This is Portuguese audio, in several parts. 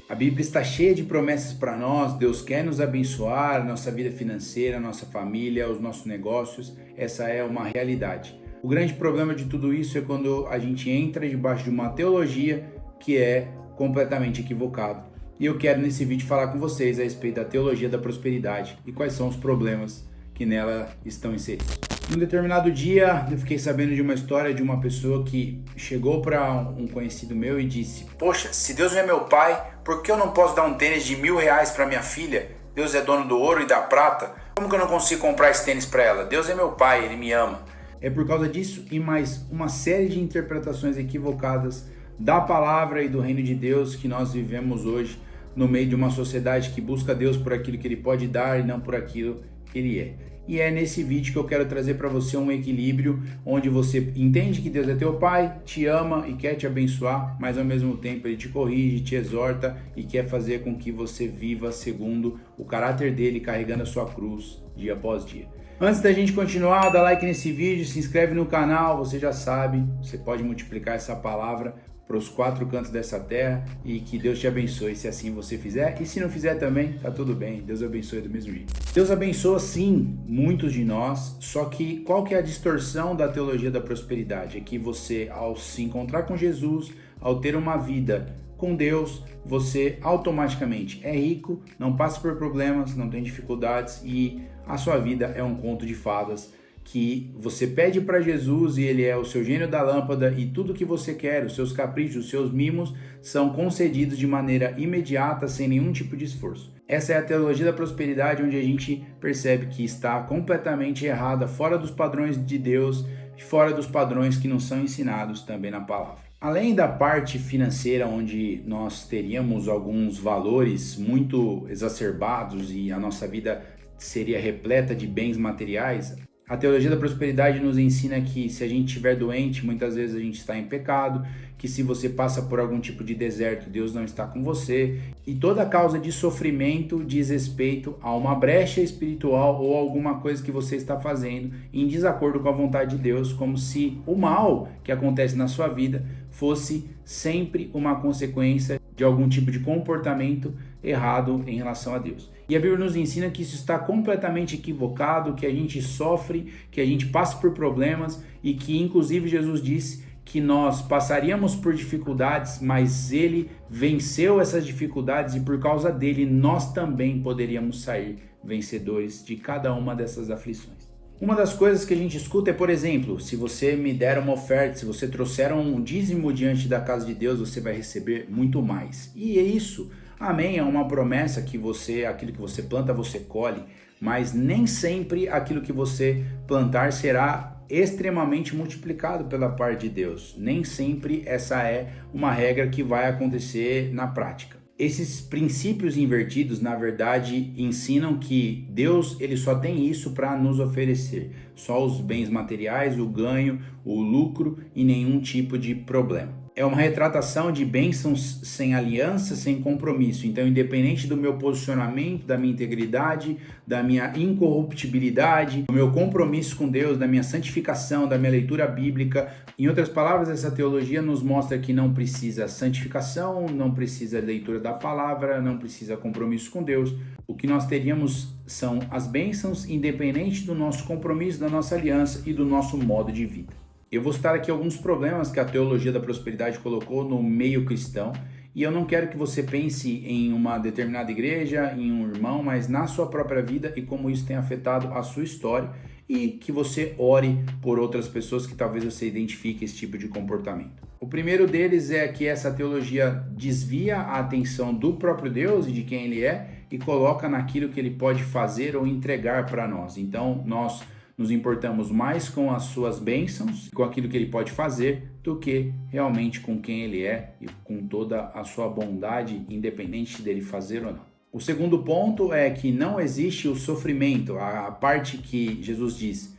A Bíblia está cheia de promessas para nós. Deus quer nos abençoar, nossa vida financeira, nossa família, os nossos negócios. Essa é uma realidade. O grande problema de tudo isso é quando a gente entra debaixo de uma teologia que é completamente equivocada. E eu quero nesse vídeo falar com vocês a respeito da teologia da prosperidade e quais são os problemas que nela estão inseridos. Num determinado dia, eu fiquei sabendo de uma história de uma pessoa que chegou para um conhecido meu e disse: "Poxa, se Deus é meu pai, por que eu não posso dar um tênis de R$1.000 para minha filha? Deus é dono do ouro e da prata. Como que eu não consigo comprar esse tênis para ela? Deus é meu pai, Ele me ama." É por causa disso e mais uma série de interpretações equivocadas da palavra e do reino de Deus que nós vivemos hoje no meio de uma sociedade que busca Deus por aquilo que Ele pode dar e não por aquilo que Ele é. E é nesse vídeo que eu quero trazer para você um equilíbrio onde você entende que Deus é teu pai, te ama e quer te abençoar, mas ao mesmo tempo Ele te corrige, te exorta e quer fazer com que você viva segundo o caráter dele, carregando a sua cruz dia após dia. Antes da gente continuar, dá like nesse vídeo, se inscreve no canal, você já sabe, você pode multiplicar essa palavra para os 4 cantos dessa terra e que Deus te abençoe se assim você fizer, e se não fizer também, tá tudo bem, Deus abençoe do mesmo jeito. Deus abençoa sim muitos de nós, só que qual que é a distorção da teologia da prosperidade? É que você, ao se encontrar com Jesus, ao ter uma vida com Deus, você automaticamente é rico, não passa por problemas, não tem dificuldades e a sua vida é um conto de fadas que você pede para Jesus e Ele é o seu gênio da lâmpada e tudo que você quer, os seus caprichos, os seus mimos são concedidos de maneira imediata, sem nenhum tipo de esforço. Essa é a teologia da prosperidade, onde a gente percebe que está completamente errada, fora dos padrões de Deus, fora dos padrões que não são ensinados também na palavra. Além da parte financeira, onde nós teríamos alguns valores muito exacerbados e a nossa vida seria repleta de bens materiais, a teologia da prosperidade nos ensina que se a gente estiver doente, muitas vezes a gente está em pecado, que se você passa por algum tipo de deserto, Deus não está com você, e toda causa de sofrimento diz respeito a uma brecha espiritual ou alguma coisa que você está fazendo em desacordo com a vontade de Deus, como se o mal que acontece na sua vida fosse sempre uma consequência de algum tipo de comportamento errado em relação a Deus. E a Bíblia nos ensina que isso está completamente equivocado, que a gente sofre, que a gente passa por problemas e que inclusive Jesus disse que nós passaríamos por dificuldades, mas Ele venceu essas dificuldades e por causa dele nós também poderíamos sair vencedores de cada uma dessas aflições. Uma das coisas que a gente escuta é, por exemplo, se você me der uma oferta, se você trouxer um dízimo diante da casa de Deus, você vai receber muito mais. E é isso. Amém, é uma promessa que aquilo que você planta, você colhe, mas nem sempre aquilo que você plantar será extremamente multiplicado pela parte de Deus. Nem sempre essa é uma regra que vai acontecer na prática. Esses princípios invertidos, na verdade, ensinam que Deus ele só tem isso para nos oferecer. Só os bens materiais, o ganho, o lucro e nenhum tipo de problema. É uma retratação de bênçãos sem aliança, sem compromisso. Então, independente do meu posicionamento, da minha integridade, da minha incorruptibilidade, do meu compromisso com Deus, da minha santificação, da minha leitura bíblica. Em outras palavras, essa teologia nos mostra que não precisa santificação, não precisa leitura da palavra, não precisa compromisso com Deus. O que nós teríamos são as bênçãos, independente do nosso compromisso, da nossa aliança e do nosso modo de vida. Eu vou citar aqui alguns problemas que a teologia da prosperidade colocou no meio cristão e eu não quero que você pense em uma determinada igreja, em um irmão, mas na sua própria vida e como isso tem afetado a sua história e que você ore por outras pessoas que talvez você identifique esse tipo de comportamento. O primeiro deles é que essa teologia desvia a atenção do próprio Deus e de quem Ele é e coloca naquilo que Ele pode fazer ou entregar para nós. Então, nós nos importamos mais com as suas bênçãos, com aquilo que Ele pode fazer, do que realmente com quem Ele é e com toda a sua bondade, independente dele fazer ou não. O segundo ponto é que não existe o sofrimento. A parte que Jesus diz,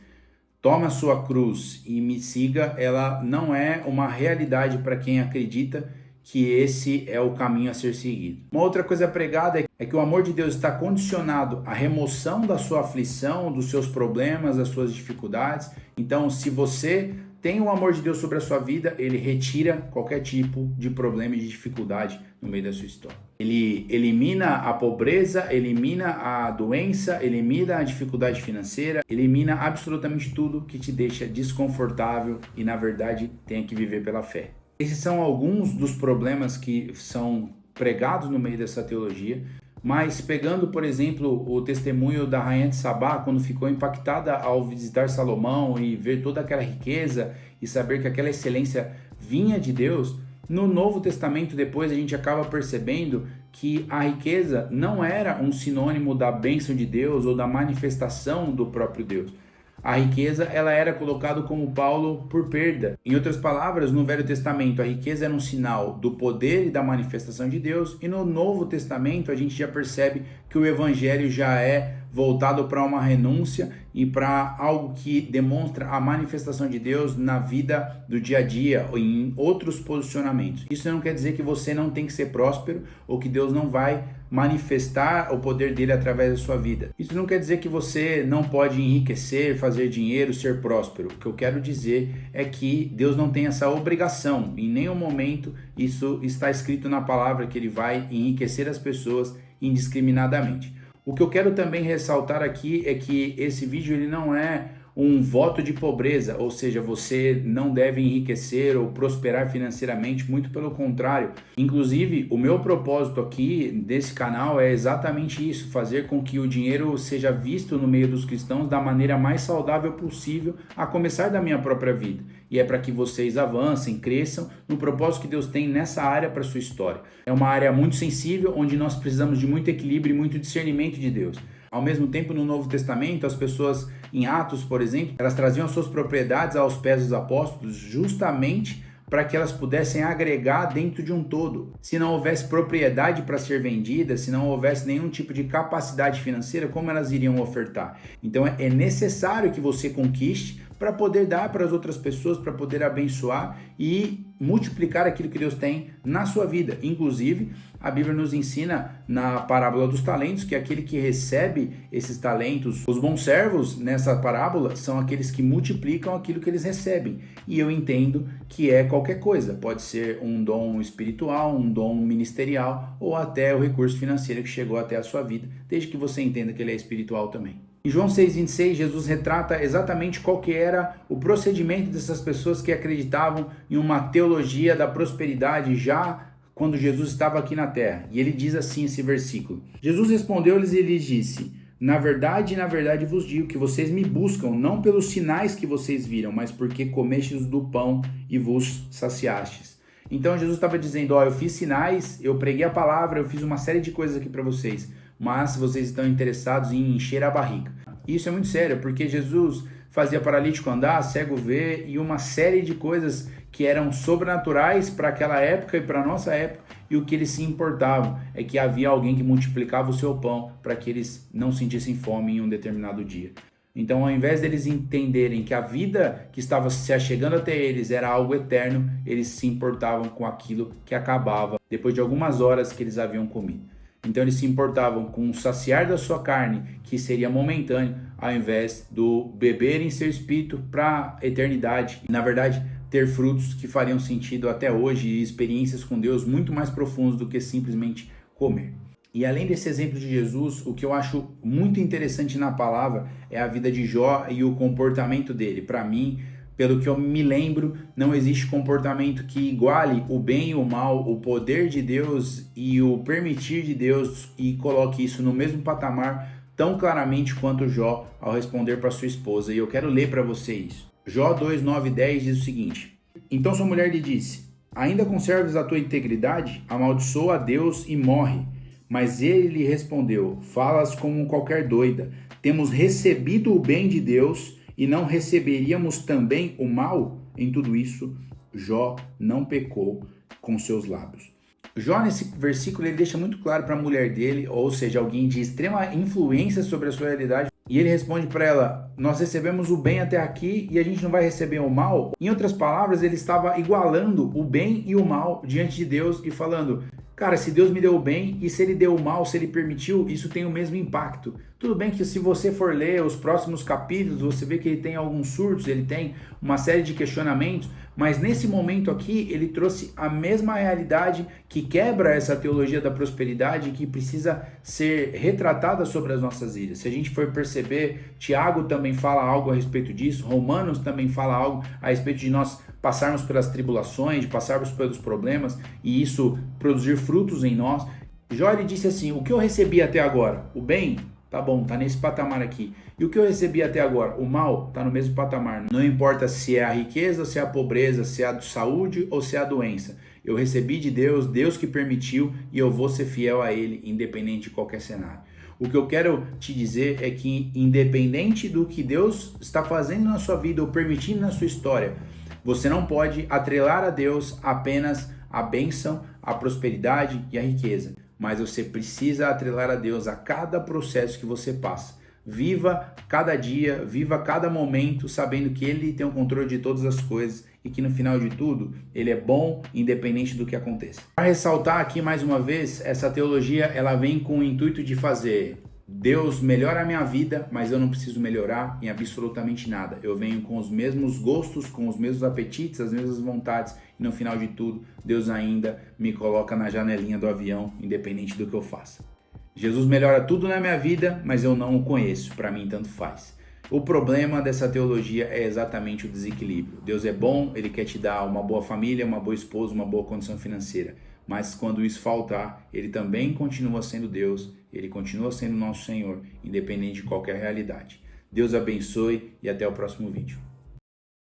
toma a sua cruz e me siga, ela não é uma realidade para quem acredita que esse é o caminho a ser seguido. Uma outra coisa pregada é que o amor de Deus está condicionado à remoção da sua aflição, dos seus problemas, das suas dificuldades. Então, se você tem o amor de Deus sobre a sua vida, ele retira qualquer tipo de problema e de dificuldade no meio da sua história. Ele elimina a pobreza, elimina a doença, elimina a dificuldade financeira, elimina absolutamente tudo que te deixa desconfortável e, na verdade, tenha que viver pela fé. Esses são alguns dos problemas que são pregados no meio dessa teologia, mas pegando, por exemplo, o testemunho da rainha de Sabá, quando ficou impactada ao visitar Salomão e ver toda aquela riqueza e saber que aquela excelência vinha de Deus, no Novo Testamento depois a gente acaba percebendo que a riqueza não era um sinônimo da bênção de Deus ou da manifestação do próprio Deus. A riqueza ela era colocada como Paulo por perda. Em outras palavras, no Velho Testamento a riqueza era um sinal do poder e da manifestação de Deus, e no Novo Testamento a gente já percebe que o Evangelho já é voltado para uma renúncia e para algo que demonstra a manifestação de Deus na vida do dia a dia ou em outros posicionamentos. Isso não quer dizer que você não tem que ser próspero ou que Deus não vai manifestar o poder dele através da sua vida. Isso não quer dizer que você não pode enriquecer, fazer dinheiro, ser próspero. O que eu quero dizer é que Deus não tem essa obrigação. Em nenhum momento isso está escrito na palavra que ele vai enriquecer as pessoas indiscriminadamente. O que eu quero também ressaltar aqui é que esse vídeo ele não é um voto de pobreza, ou seja, você não deve enriquecer ou prosperar financeiramente, muito pelo contrário. Inclusive, o meu propósito aqui desse canal é exatamente isso, fazer com que o dinheiro seja visto no meio dos cristãos da maneira mais saudável possível, a começar da minha própria vida. E é para que vocês avancem, cresçam no propósito que Deus tem nessa área para a sua história. É uma área muito sensível, onde nós precisamos de muito equilíbrio e muito discernimento de Deus. Ao mesmo tempo, no Novo Testamento, as pessoas em Atos, por exemplo, elas traziam suas propriedades aos pés dos apóstolos justamente para que elas pudessem agregar dentro de um todo. Se não houvesse propriedade para ser vendida, se não houvesse nenhum tipo de capacidade financeira, como elas iriam ofertar? Então é necessário que você conquiste para poder dar para as outras pessoas, para poder abençoar e multiplicar aquilo que Deus tem na sua vida. Inclusive, a Bíblia nos ensina na parábola dos talentos que aquele que recebe esses talentos, os bons servos nessa parábola são aqueles que multiplicam aquilo que eles recebem. E eu entendo que é qualquer coisa, pode ser um dom espiritual, um dom ministerial ou até o recurso financeiro que chegou até a sua vida, desde que você entenda que ele é espiritual também. Em João 6,26, Jesus retrata exatamente qual que era o procedimento dessas pessoas que acreditavam em uma teologia da prosperidade já quando Jesus estava aqui na terra. E ele diz assim esse versículo: Jesus respondeu-lhes e lhes disse: na verdade vos digo que vocês me buscam não pelos sinais que vocês viram, mas porque comestes do pão e vos saciastes. Então Jesus estava dizendo, eu fiz sinais, eu preguei a palavra, eu fiz uma série de coisas aqui para vocês, mas vocês estão interessados em encher a barriga. Isso é muito sério, porque Jesus fazia paralítico andar, cego ver e uma série de coisas que eram sobrenaturais para aquela época e para a nossa época, e o que eles se importavam é que havia alguém que multiplicava o seu pão para que eles não sentissem fome em um determinado dia. Então, ao invés deles entenderem que a vida que estava se achegando até eles era algo eterno, eles se importavam com aquilo que acabava depois de algumas horas que eles haviam comido. Então eles se importavam com o saciar da sua carne, que seria momentâneo, ao invés do beber em seu espírito para a eternidade. E, na verdade, ter frutos que fariam sentido até hoje e experiências com Deus muito mais profundas do que simplesmente comer. E além desse exemplo de Jesus, o que eu acho muito interessante na palavra é a vida de Jó e o comportamento dele. Para mim, pelo que eu me lembro, não existe comportamento que iguale o bem e o mal, o poder de Deus e o permitir de Deus e coloque isso no mesmo patamar tão claramente quanto Jó ao responder para sua esposa. E eu quero ler para você isso. Jó 2, 9 e 10 diz o seguinte: então sua mulher lhe disse: ainda conservas a tua integridade? Amaldiçoa a Deus e morre. Mas ele lhe respondeu: falas como qualquer doida. Temos recebido o bem de Deus e não receberíamos também o mal? Em tudo isso, Jó não pecou com seus lábios. Jó, nesse versículo, ele deixa muito claro para a mulher dele, ou seja, alguém de extrema influência sobre a sua realidade, e ele responde para ela: nós recebemos o bem até aqui e a gente não vai receber o mal? Em outras palavras, ele estava igualando o bem e o mal diante de Deus e falando: Cara, se Deus me deu o bem e se Ele deu o mal, se Ele permitiu, isso tem o mesmo impacto. Tudo bem que se você for ler os próximos capítulos, você vê que ele tem alguns surtos, ele tem uma série de questionamentos, mas nesse momento aqui ele trouxe a mesma realidade que quebra essa teologia da prosperidade que precisa ser retratada sobre as nossas vidas. Se a gente for perceber, Tiago também fala algo a respeito disso, Romanos também fala algo a respeito de nós passarmos pelas tribulações, de passarmos pelos problemas e isso produzir frutos em nós. Jó, ele disse assim: o que eu recebi até agora? O bem? Tá bom, tá nesse patamar aqui. E o que eu recebi até agora? O mal? Tá no mesmo patamar. Não importa se é a riqueza, se é a pobreza, se é a saúde ou se é a doença. Eu recebi de Deus, Deus que permitiu, e eu vou ser fiel a Ele, independente de qualquer cenário. O que eu quero te dizer é que, independente do que Deus está fazendo na sua vida ou permitindo na sua história, você não pode atrelar a Deus apenas a bênção, a prosperidade e a riqueza. Mas você precisa atrelar a Deus a cada processo que você passa. Viva cada dia, viva cada momento, sabendo que Ele tem o controle de todas as coisas e que no final de tudo, Ele é bom, independente do que aconteça. Para ressaltar aqui mais uma vez, essa teologia ela vem com o intuito de fazer Deus melhora a minha vida, mas eu não preciso melhorar em absolutamente nada. Eu venho com os mesmos gostos, com os mesmos apetites, as mesmas vontades, e no final de tudo, Deus ainda me coloca na janelinha do avião, independente do que eu faça. Jesus melhora tudo na minha vida, mas eu não o conheço, para mim tanto faz. O problema dessa teologia é exatamente o desequilíbrio. Deus é bom, Ele quer te dar uma boa família, uma boa esposa, uma boa condição financeira. Mas quando isso faltar, Ele também continua sendo Deus, Ele continua sendo nosso Senhor, independente de qualquer realidade. Deus abençoe e até o próximo vídeo.